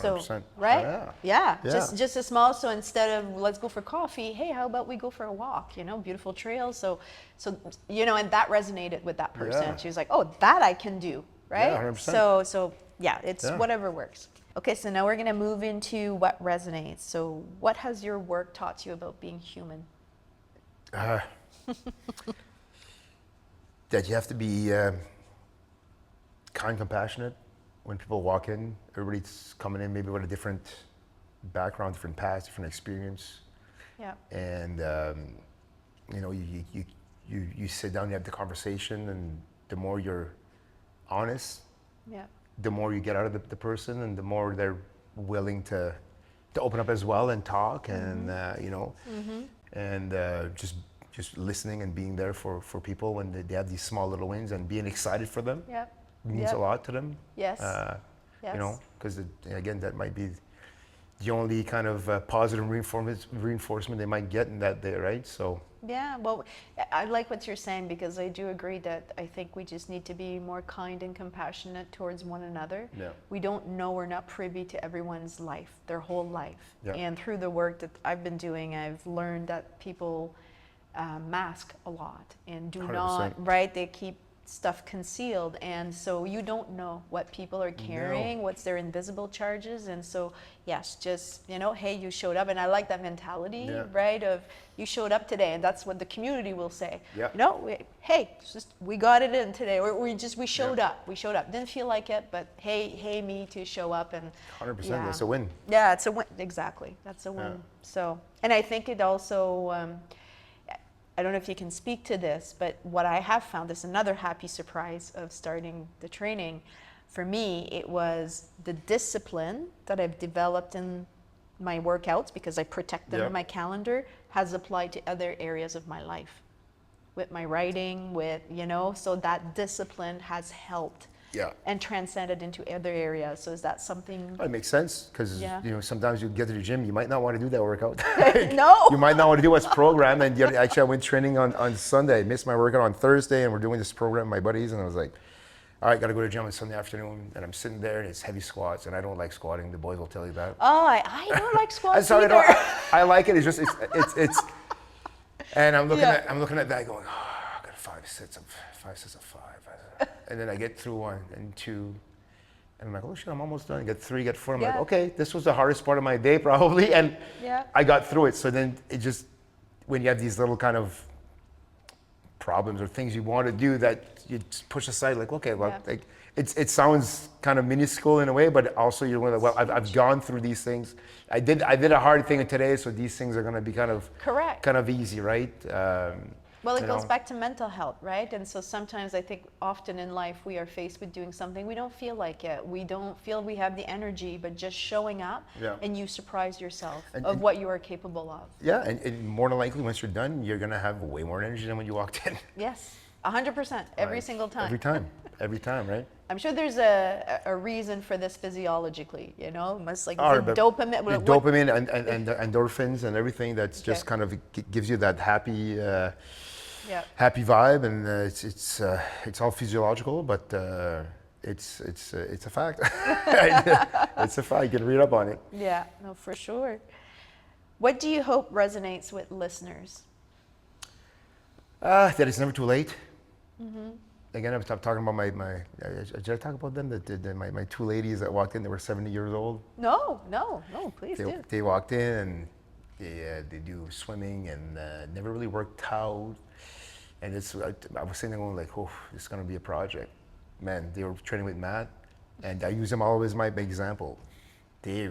So, 100%. right? Yeah. Yeah. Yeah. Just a small. So instead of let's go for coffee, hey, how about we go for a walk? Beautiful trails. So and that resonated with that person. Yeah. She was like, oh, that I can do, right? Yeah, 100%. So yeah, it's Yeah. whatever works. Okay, so now we're going to move into what resonates. So what has your work taught you about being human? That you have to be kind, compassionate. When people walk in, everybody's coming in maybe with a different background, different past, different experience, Yeah. and you sit down, you have the conversation, and the more you're honest, Yeah. the more you get out of the person, and the more they're willing to open up as well and talk, and and just listening and being there for people when they have these small little wins, and being excited for them Yeah. means a lot to them. Yes. Yes. Because again, that might be the only kind of positive reinforcement they might get in that day, right? So Yeah, well, I like what you're saying because I do agree that I think we just need to be more kind and compassionate towards one another. Yeah. We don't know, we're not privy to everyone's life, their whole life. Yeah. And through the work that I've been doing, I've learned that people mask a lot and do 100%. not, right? They keep stuff concealed, and so you don't know what people are carrying, what's their invisible charges. And so yes, just hey, you showed up, and I like that mentality, Yeah. right, of you showed up today, and that's what the community will say. Yeah. Hey, we got it in today, or we showed Yeah. up, didn't feel like it, but hey, me to show up. And 100%, yeah. that's a win. Yeah, it's a win. Exactly, that's a win. Yeah. So, and I think it also, I don't know if you can speak to this, but what I have found is another happy surprise of starting the training. For me, it was the discipline that I've developed in my workouts, because I protect them Yeah. in my calendar, has applied to other areas of my life. With my writing, so that discipline has helped. Yeah. And transcended into other areas. So is that something? It makes sense, because Yeah. sometimes you get to the gym, you might not want to do that workout. No. You might not want to do what's programmed. And actually, I went training on Sunday. I missed my workout on Thursday, and we're doing this program with my buddies, and I was like, all right, got to go to the gym on Sunday afternoon. And I'm sitting there, and it's heavy squats, and I don't like squatting. The boys will tell you that. Oh, I don't like squats Sorry, either. I like it. It's just it's. And I'm looking at that, going, I got 5 sets of 5. And then I get through 1 and 2, and I'm like, oh shit, I'm almost done. Get 3, get 4. I'm like, Yeah. okay, this was the hardest part of my day probably, and Yeah. I got through it. So then it just, when you have these little kind of problems or things you want to do that you just push aside, like, okay, well, Yeah. like it sounds kind of minuscule in a way, but also you're like, well, I've gone through these things. I did a hard thing today, so these things are going to be Correct. kind of easy, right? Well, it goes back to mental health, right? And so sometimes I think often in life we are faced with doing something, we don't feel like it. We don't feel we have the energy, but just showing up, Yeah. and you surprise yourself And- of and- what you are capable of. Yeah, and more than likely, once you're done, you're gonna have way more energy than when you walked in. Yes, 100%, every Right. single time. Every time, right? I'm sure there's a reason for this physiologically, almost like Or the the- dopamine. The dopamine and the endorphins and everything that's just Okay. kind of gives you that happy Yeah. happy vibe, and it's all physiological, but it's a fact. It's a fact. You can read up on it. Yeah, no, for sure. What do you hope resonates with listeners? That it's never too late. Mm-hmm. Again, I'm talking about my did I talk about them? My 2 ladies that walked in, they were 70 years old. No, please do. They walked in, and they do swimming, and never really worked out. And I was sitting there going like, oh, this is going to be a project. man, they were training with Matt, and I use them always as my big example. They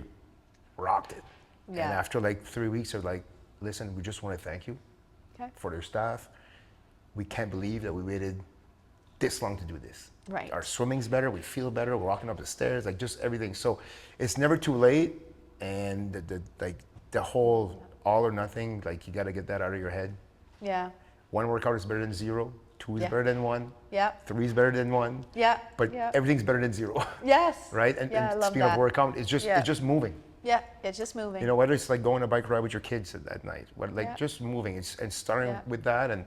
rocked it. Yeah. And after like 3 weeks, they're like, listen, we just want to thank you for their staff. We can't believe that we waited this long to do this. Right. Our swimming's better, we feel better, we're walking up the stairs, like just everything. So it's never too late, and the whole all or nothing, like you got to get that out of your head. Yeah. One workout is better than zero, two is better than one, Yeah. three is better than one, Yeah. but yeah. everything's better than zero, Yes. right? And, Yeah, I and love speaking that. of workout, it's just moving. Yeah, it's just moving. You know, whether it's like going a bike ride with your kids at night, just moving, and starting with that, and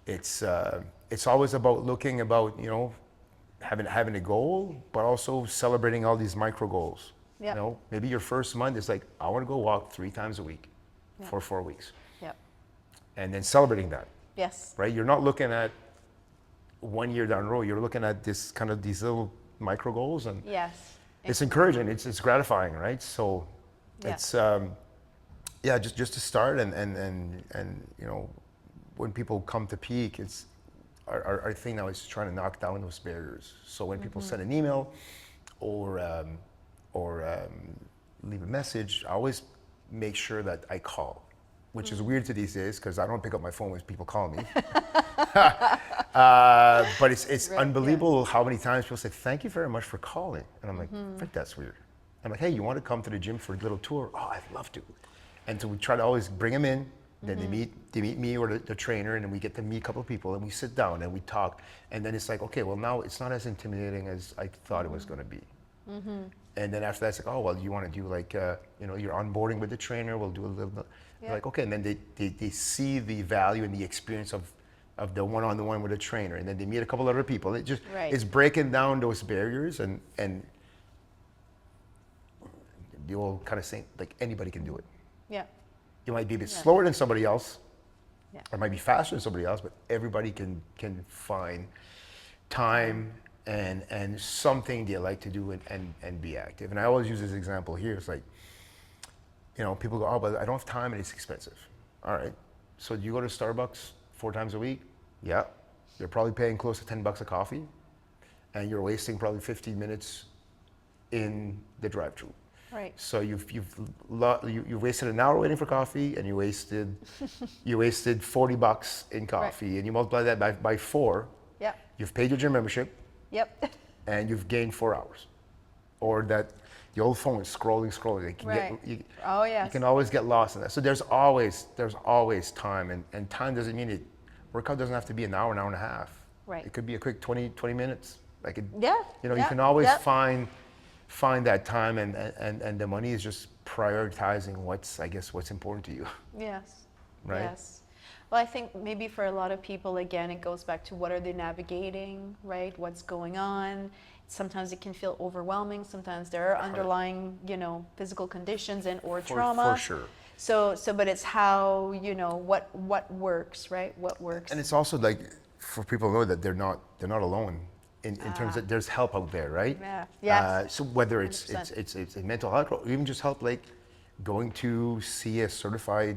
it's always about looking about, you know, having a goal, but also celebrating all these micro goals. Yeah. You know, maybe your first month is like, I want to go walk 3 times a week for 4 weeks, Yep. and then celebrating that, Yes. right? You're not looking at 1 year down the road. You're looking at these little micro goals, and Yes. it's encouraging. It's gratifying, right? So Yeah. it's just to start, and you know, when people come to Peak, it's our thing now is trying to knock down those barriers. So when people send an email or leave a message, I always make sure that I call, which is weird to these days because I don't pick up my phone when people call me. But it's unbelievable how many times people say, thank you very much for calling. And I'm like, I think that's weird. I'm like, hey, you want to come to the gym for a little tour? Oh, I'd love to. And so we try to always bring them in. Then they meet me or the trainer, and then we get to meet a couple of people, and we sit down and we talk. And then it's like, okay, well, now it's not as intimidating as I thought it was going to be. And then after that, it's like, oh, well, you want to do like, you know, you're onboarding with the trainer, we'll do a little, like, okay. And then they see the value and the experience of the one-on-one with a trainer. And then they meet a couple other people. It just, it's breaking down those barriers, and the old kind of saying, like, anybody can do it. Yeah. You might be a bit slower than somebody else, Yeah. or might be faster than somebody else, but everybody can find time and something they like to do and be active. And I always use this example here. It's like, you know, people go, oh, but I don't have time and it's expensive. All right. So do you go to Starbucks 4 times a week? Yeah. You're probably paying close to $10 a coffee, and you're wasting probably 15 minutes in the drive-thru. Right. So you've wasted an hour waiting for coffee, and you wasted $40 in coffee, and you multiply that by 4. Yeah. You've paid your gym membership, Yep. and you've gained 4 hours. Or that the old phone is scrolling. Like you can always get lost in that. So there's always time, and time doesn't mean workout doesn't have to be an hour and a half. Right. It could be a quick 20 minutes. Like you can always find that time, and the money is just prioritizing what's important to you. Yes. Right? Yes. Well, I think maybe for a lot of people, again, it goes back to what are they navigating, right? What's going on? Sometimes it can feel overwhelming. Sometimes there are underlying, you know, physical conditions or trauma. For sure. So, but it's how, you know, what works, right? What works. And it's also like for people to know that they're not alone in terms of there's help out there, right? Yeah. Yes. So whether it's 100%. a mental health, or even just help like going to see a certified,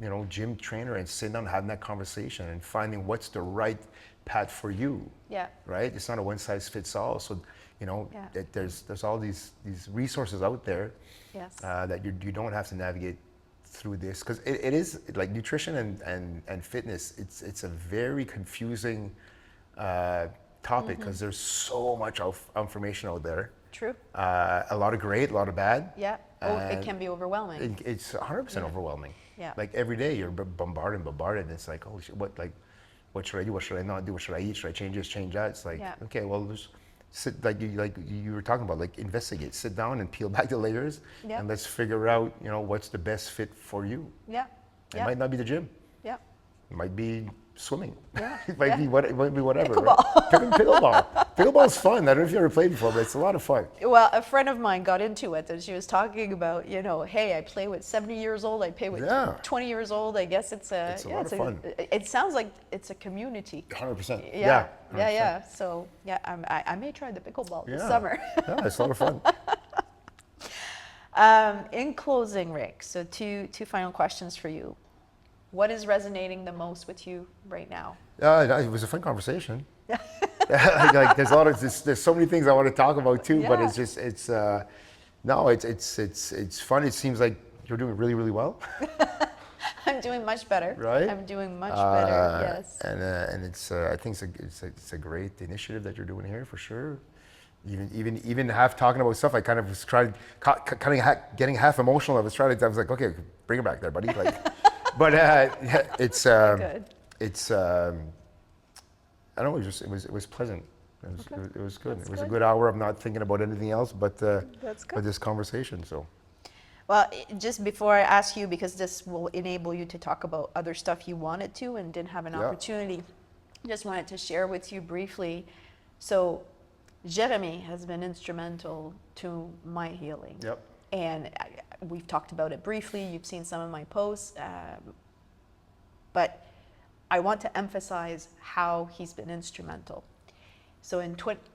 you know, gym trainer and sitting down and having that conversation and finding what's the right path for you. Yeah. Right? It's not a one size fits all. So, you know, there's all these resources out there. Yes. That you don't have to navigate through this, because it is like nutrition and fitness. It's a very confusing topic, because there's so much information out there. True. A lot of great, a lot of bad. Yeah. It can be overwhelming. It's 100% overwhelming. Yeah. Like every day you're bombarded. And it's like, oh shit, what should I do? What should I not do? What should I eat? Should I change this, change that? It's like, okay, well, just sit, like you were talking about, like investigate, sit down and peel back the layers, and let's figure out, you know, what's the best fit for you. Yeah. It might not be the gym. Yeah. It might be swimming. Yeah. It might be whatever. Pickleball. Right? Pickleball. Pickleball's fun. I don't know if you ever played before, but it's a lot of fun. Well, a friend of mine got into it, and she was talking about, you know, hey, I play with 70 years old, I play with 20 years old. I guess it's a lot of fun. It sounds like it's a community. 100%. Yeah. 100%. Yeah. So I may try the pickleball this summer. Yeah, it's a lot of fun. In closing, Rick, so two final questions for you. What is resonating the most with you right now? It was a fun conversation. like there's a lot of there's so many things I want to talk about too, but Yeah. it's just no, it's fun. It seems like you're doing really, really well. I'm doing much better. Right? I'm doing much better. Yes. And it's I think it's a great initiative that you're doing here for sure. Even half talking about stuff, I kind of was getting half emotional. I was like, okay, bring it back there, buddy. Like, but yeah, it's Good. it's I don't know. It was pleasant. It was good. That's It was a good. good hour of not thinking about anything else but That's good. but this conversation. So Well, just before I ask you, because this will enable you to talk about other stuff you wanted to and didn't have an Yeah. opportunity, just wanted to share with you briefly. So, Jeremy has been instrumental to my healing. yep. And we've talked about it briefly. You've seen some of my posts. But I want to emphasize how he's been instrumental. So,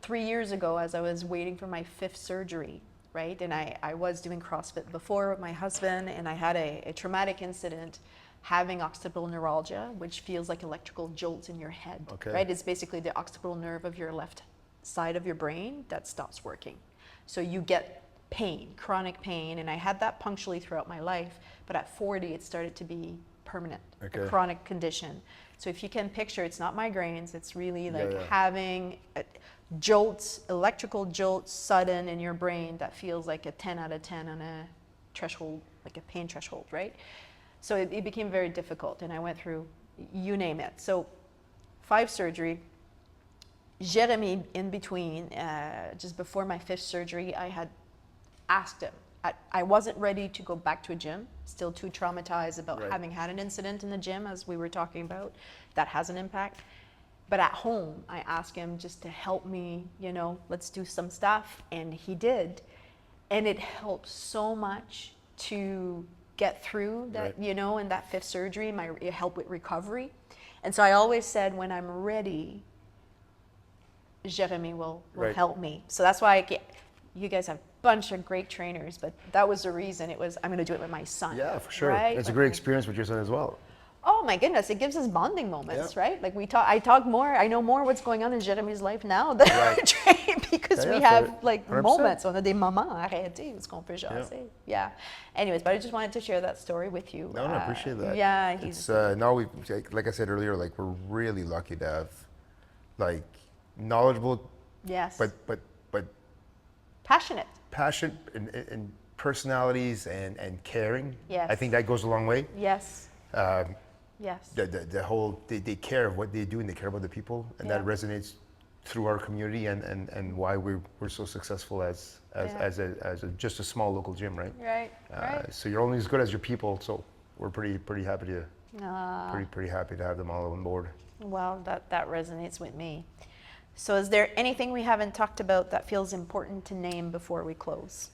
3 years ago, as I was waiting for my 5th surgery, right? And I was doing CrossFit before with my husband, and I had a traumatic incident having occipital neuralgia, which feels like electrical jolts in your head, Okay. right? It's basically the occipital nerve of your left side of your brain that stops working. So you get pain, chronic pain, and I had that punctually throughout my life, but at 40, it started to be permanent, Okay. a chronic condition. So if you can picture, it's not migraines, it's really like Yeah. having jolts, electrical jolts, sudden in your brain that feels like a 10 out of 10 on a threshold, like a pain threshold, right? So it became very difficult, and I went through, you name it. So 5 surgery, Jeremy in between, just before my 5th surgery, I had asked him. I wasn't ready to go back to a gym, still too traumatized about Right. having had an incident in the gym, as we were talking about. That has an impact. But at home, I asked him just to help me, let's do some stuff. And he did. And it helped so much to get through that, Right. in that 5th surgery, it helped with recovery. And so I always said, when I'm ready, Jeremy will Right. help me. So that's why you guys have a bunch of great trainers, but that was the reason I'm going to do it with my son. Yeah, for sure. Right? It's a With great my- experience with your son as well. Oh my goodness, it gives us bonding moments, Yeah. right? Like I talk more, I know more what's going on in Jeremy's life now than I Right. trained, because Yeah, we yeah, have like 100%. moments, on a des moments arrêtés, ce qu'on peut jaser. Yeah. Anyways, but I just wanted to share that story with you. No, I appreciate that. Yeah, It's no, like I said earlier, like we're really lucky to have like knowledgeable, yes, but passionate. passion and personalities and caring. Yes. I think that goes a long way. Yes, Um, yes. the whole they care of what they do and they care about the people, and that Yeah. resonates through our community and why we're so successful as just a small local gym, right? Right, right. So you're only as good as your people. So we're pretty happy to Ah. pretty happy to have them all on board. Well, that resonates with me. So is there anything we haven't talked about that feels important to name before we close?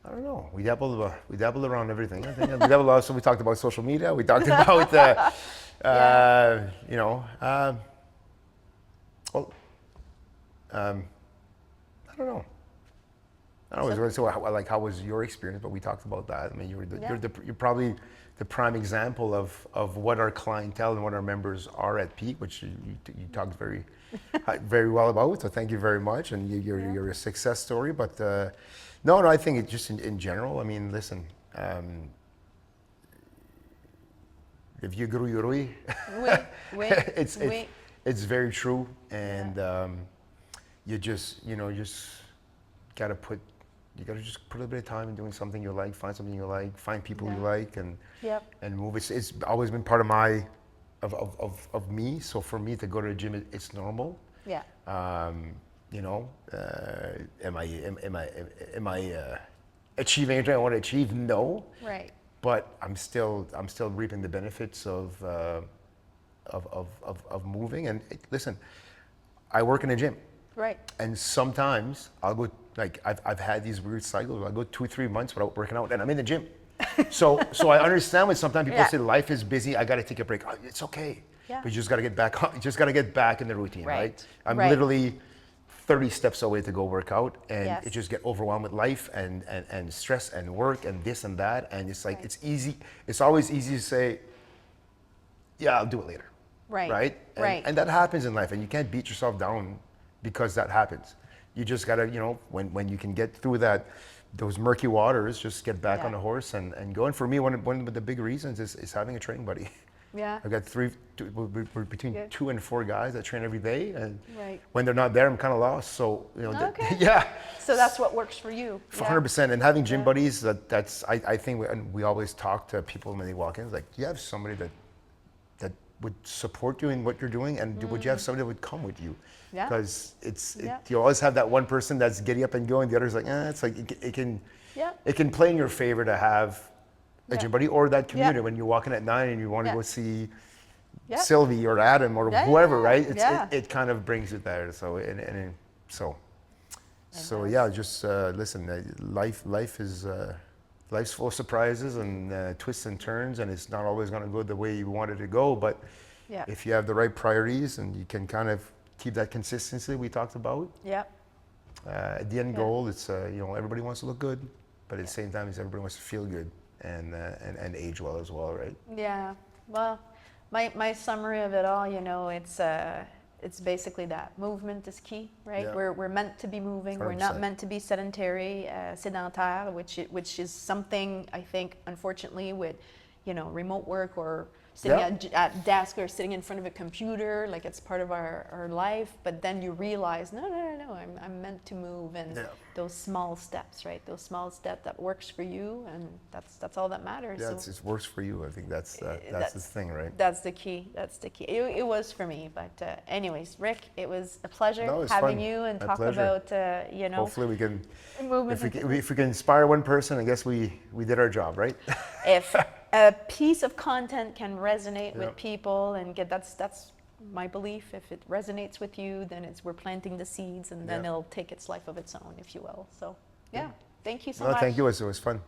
I don't know. We dabbled around everything. I think we dabbled also. We talked about social media. We talked about Yeah. well, I don't know. I don't know. So how was your experience? But we talked about that. I mean, you're probably the prime example of what our clientele and what our members are at Peak, which you talked very very well about. So thank you very much. And you're a success story. But no, I think it just in general. I mean, listen. If you grew your Oui, oui, oui. it's very true, and you just gotta just put a little bit of time in doing something you like, find something you like, find people you like, and Yep. and move. It's always been part of me. So for me to go to the gym, it's normal. Yeah. Am I achieving everything I want to achieve? No. Right. But I'm still reaping the benefits of moving. And listen, I work in a gym, Right. and sometimes I'll go, like I've had these weird cycles. I'll go 2-3 months without working out, and I'm in the gym. So I understand when sometimes people Yeah. say life is busy. I got to take a break. Oh, it's okay, Yeah. but you just got to get back. You just got to get back in the routine, right? Right. I'm Right. literally 30 steps away to go work out, and Yes. it just get overwhelmed with life and stress and work and this and that, and it's like Right. it's easy. It's always easy to say, yeah, I'll do it later. Right. Right? Right. And that happens in life, and you can't beat yourself down because that happens. You just gotta, when you can get through those murky waters, just get back Yeah. on the horse and go. And for me, one of the big reasons is having a training buddy. Yeah. I've got we're between Good. 2 and 4 guys that train every day, and Right. when they're not there, I'm kind of lost. So, Okay. yeah. So that's what works for you. For Yeah. 100%. And having gym Yeah. buddies, that's I think we always talk to people when they walk in. It's like, do you have somebody that would support you in what you're doing, and would you have somebody that would come with you? Yeah. Because Yeah. you always have that one person that's giddy up and going. The other's like, it's like Yeah. it can play in your favor to have a Yeah. gym buddy or that community Yeah. when you're walking at 9 and you want to Yeah. go see Yeah. Sylvie or Adam or Yeah, whoever, yeah, right? yeah. It kind of brings it there. So so does. yeah, just listen. Life is life's full of surprises and twists and turns, and it's not always going to go the way you wanted to go. But Yeah. if you have the right priorities and you can kind of keep that consistency we talked about, Yeah. at the end Yeah. goal, it's everybody wants to look good, but at the same time, everybody wants to feel good and age well as well, right? Yeah. Well, my summary of it all, it's basically that movement is key, right? Yeah. We're meant to be moving. We're not 100%. meant to be sedentary, sédentaire, which is something I think, unfortunately, with remote work or sitting Yeah. at desk or sitting in front of a computer, like it's part of our life. But then you realize, no, I'm meant to move, and Yeah. those small steps, right? Those small steps that works for you, and that's all that matters. Yeah, So- it works for you. I think that's the thing, right? That's the key. That's the key. It was for me, but anyways, Rick, it was a pleasure No, it's having fun. you and My talk pleasure. about Hopefully we can, movement. if we can inspire one person, I guess we did our job, right? If a piece of content can resonate Yeah. with people and that's my belief. If it resonates with you, then we're planting the seeds, and then Yeah. it'll take its life of its own, if you will. So yeah, thank you so No, much. thank you. It was fun.